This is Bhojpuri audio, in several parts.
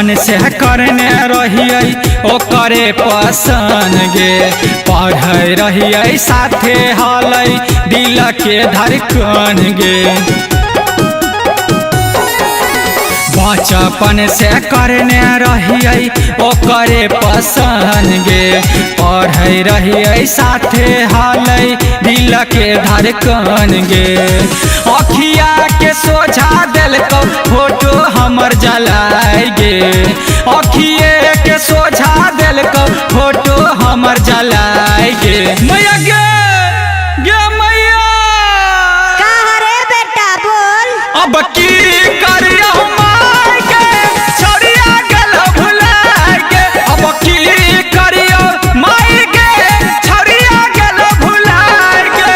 बचपन से करने रहिए ओकरे पसंद गे, पढ़ रहिए साथे हलै दिल के धड़कन गे। बचपन से करने रहिए ओकरे पसंद गे, पढ़ रहिए साथे हलै दिल के धड़कन गे। अखिया के सोझा दिलको फोटो हमर जलाए गे, अखिए के सोझा दिलको फोटो हमर जलाए गे। मैया गे गे मैया का रे बेटा बोल। अब की करिया माय के छोड़िया गेल भुलाए गे, अब की करिया माय के छोड़िया गेल भुलाए गे।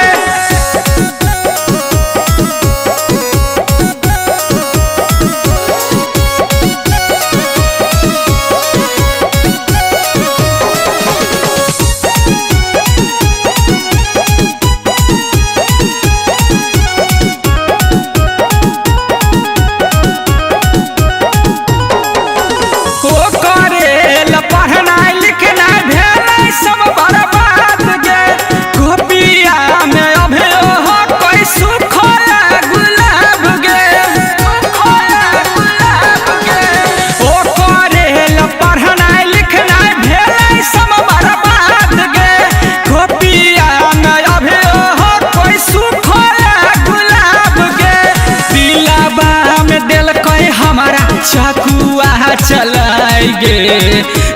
चकुआ चलाई गे,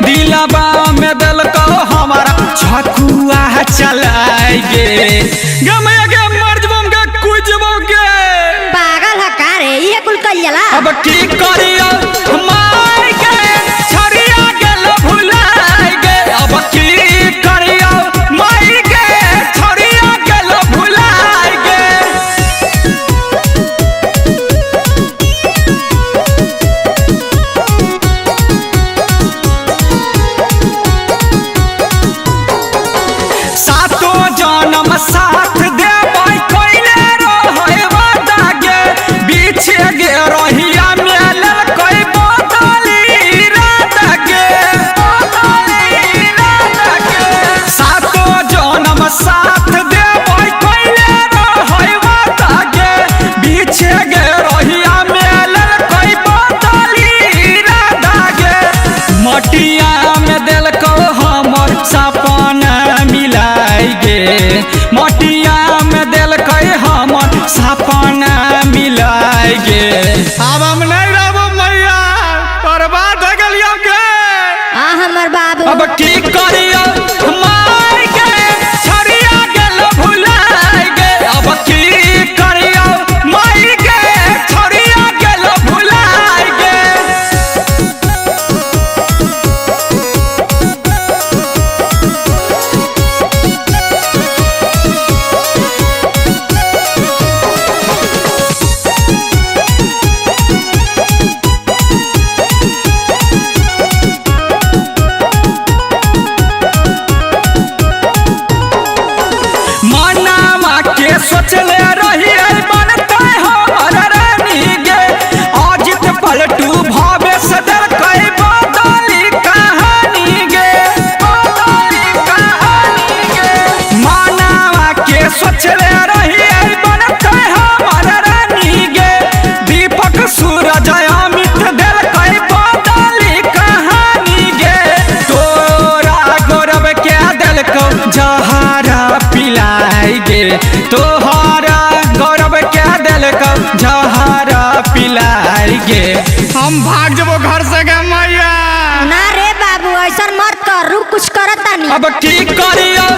दिलबा में दिलको हमारा चकुआ चलाई गे। गमया गे मर जबम गे कुछ जबम गे। पागल है का रे ये कुल कल जला। अब की करियो मार के छड़िया गेल भुलाए गे, अब की करियो मार के छड़िया गेल भुलाए गे। साथ देबै कइले रहै वादा गे, बीचे गे रहिया मेल कई बदली रात गे, बदली रात गे। सातो जन्म साथ देबै कइले रहै वादा गे, बीचे गे रहिया मेल कई बदली रात गे। मटिया में देलको हमर सपना मिलाई गे, मटिया में दिलकै हमर सपना मिलाई गे। अब हम नहीं रहबो मैया, बर्बाद हो गेलियो गे। हमर बाबू अब की करियो मार के छड़िया गेल भुलाए गे, अब की करियो मार के छड़िया गेल भुलाए गे। सोचले रहिए बनते हमर रानी गे, अजित पलटू भावे सदर कई बदली कहानी गे, बदली कहानी गे। मानवा के सोचले रहिए बनते हमर रानी गे, दीपक सूरज अमित दिल कई बदली कहानी गे। तोरा गौरव के दिल को जहरा पिलाई गे, तोहरा गौरव के दिल को जहरा पिलाई गे। हम भाग जबो घर से गे मैया। ना रे बाबू ऐसा मत कर, रुक कुछ करता नहीं। अब की करियो